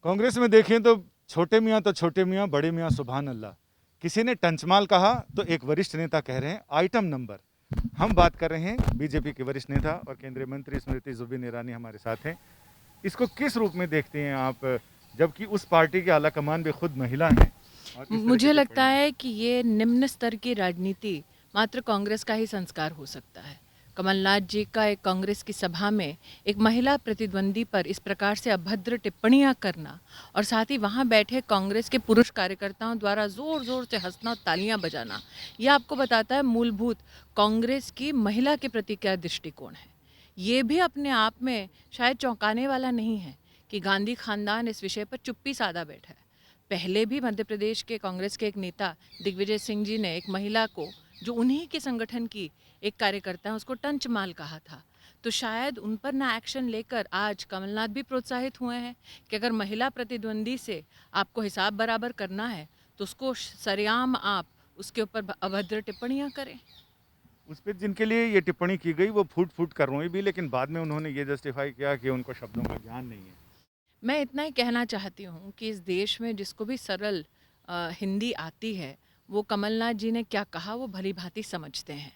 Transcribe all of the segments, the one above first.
कांग्रेस में देखें तो छोटे मियाँ तो छोटे मियाँ, बड़े मियाँ सुभान अल्लाह। किसी ने टंचमाल कहा तो एक वरिष्ठ नेता कह रहे हैं आइटम नंबर। हम बात कर रहे हैं बीजेपी के वरिष्ठ नेता और केंद्रीय मंत्री स्मृति जुबिन ईरानी हमारे साथ हैं। इसको किस रूप में देखते हैं आप, जबकि उस पार्टी के आलाकमान भी खुद महिला हैं? और इस तरह की मुझे लगता टिप्पणियां। है कि ये निम्न स्तर की राजनीति मात्र कांग्रेस का ही संस्कार हो सकता है। कमलनाथ जी का एक कांग्रेस की सभा में एक महिला प्रतिद्वंदी पर इस प्रकार से अभद्र टिप्पणियां करना और साथ ही वहां बैठे कांग्रेस के पुरुष कार्यकर्ताओं द्वारा जोर जोर से हंसना और तालियां बजाना, यह आपको बताता है मूलभूत कांग्रेस की महिला के प्रति क्या दृष्टिकोण है। ये भी अपने आप में शायद चौंकाने वाला नहीं है कि गांधी खानदान इस विषय पर चुप्पी साधा बैठा है। पहले भी मध्य प्रदेश के कांग्रेस के एक नेता दिग्विजय सिंह जी ने एक महिला को, जो उन्हीं के संगठन की एक कार्यकर्ता है, उसको टंचमाल कहा था। तो शायद उन पर ना एक्शन लेकर आज कमलनाथ भी प्रोत्साहित हुए हैं कि अगर महिला प्रतिद्वंदी से आपको हिसाब बराबर करना है तो उसको सरेआम आप उसके ऊपर अभद्र टिप्पणियां करें। उस पर जिनके लिए ये टिप्पणी की गई वो फूट फूट कर रोए भी, लेकिन बाद में उन्होंने ये जस्टिफाई किया कि उनको शब्दों का ज्ञान नहीं है। मैं इतना ही कहना चाहती हूँ कि इस देश में जिसको भी सरल हिंदी आती है, वो कमलनाथ जी ने क्या कहा वो भली भांति समझते हैं।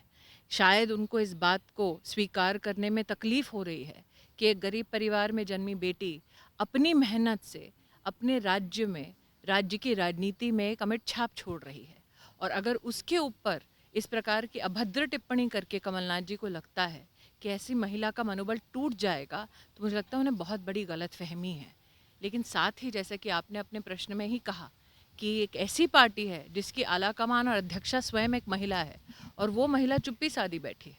शायद उनको इस बात को स्वीकार करने में तकलीफ़ हो रही है कि एक गरीब परिवार में जन्मी बेटी अपनी मेहनत से अपने राज्य में, राज्य की राजनीति में एक अमिट छाप छोड़ रही है। और अगर उसके ऊपर इस प्रकार की अभद्र टिप्पणी करके कमलनाथ जी को लगता है कि ऐसी महिला का मनोबल टूट जाएगा, तो मुझे लगता है उन्हें बहुत बड़ी गलतफहमी है। लेकिन साथ ही जैसा कि आपने अपने प्रश्न में ही कहा कि एक ऐसी पार्टी है जिसकी आलाकमान और अध्यक्षा स्वयं एक महिला है और वो महिला चुप्पी साधी बैठी है।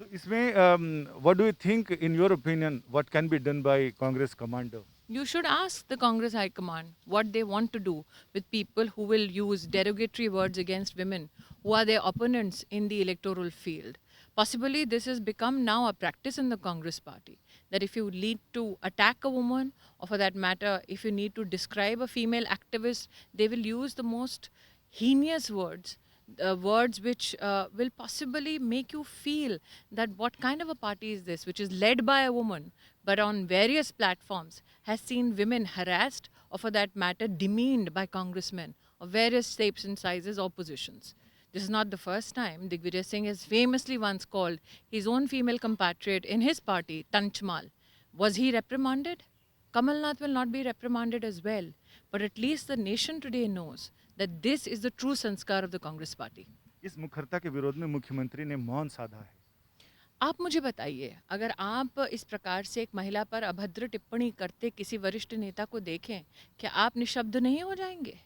तो इसमें what do you think in your opinion what can be done by Congress commander? You should ask the Congress High Command what they want to do with people who will use derogatory words against women who are their opponents in the electoral field. Possibly, this has become now a practice in the Congress party that if you need to attack a woman, or for that matter, if you need to describe a female activist, they will use the most heinous words, words which will possibly make you feel that what kind of a party is this, which is led by a woman, but on various platforms has seen women harassed or for that matter demeaned by congressmen of various shapes and sizes or positions. This is not the first time. Digvijay Singh has famously once called his own female compatriot in his party Tanchmal. Was he reprimanded? Kamalnath will not be reprimanded as well. But at least the nation today knows that this is the true sanskar of the Congress party. इस मुखरता के विरोध में मुख्यमंत्री ने मौन साधा है। आप मुझे बताइए, अगर आप इस प्रकार से एक महिला पर अभद्र टिप्पणी करते किसी वरिष्ठ नेता को देखें, क्या आप निशब्द नहीं हो जाएंगे?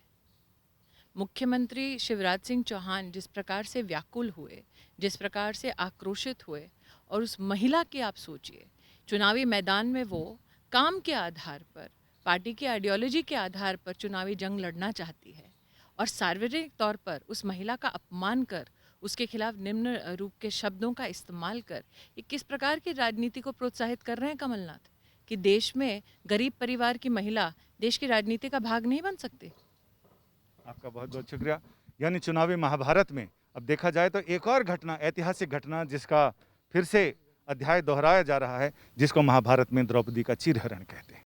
मुख्यमंत्री शिवराज सिंह चौहान जिस प्रकार से व्याकुल हुए, जिस प्रकार से आक्रोशित हुए, और उस महिला की आप सोचिए, चुनावी मैदान में वो काम के आधार पर, पार्टी की आइडियोलॉजी के आधार पर चुनावी जंग लड़ना चाहती है और सार्वजनिक तौर पर उस महिला का अपमान कर, उसके खिलाफ निम्न रूप के शब्दों का इस्तेमाल कर, ये किस प्रकार की राजनीति को प्रोत्साहित कर रहे हैं कमलनाथ? कि देश में गरीब परिवार की महिला देश की राजनीति का भाग नहीं बन सकती? आपका बहुत बहुत शुक्रिया। यानी चुनावी महाभारत में अब देखा जाए तो एक और घटना, ऐतिहासिक घटना, जिसका फिर से अध्याय दोहराया जा रहा है, जिसको महाभारत में द्रौपदी का चीरहरण कहते हैं।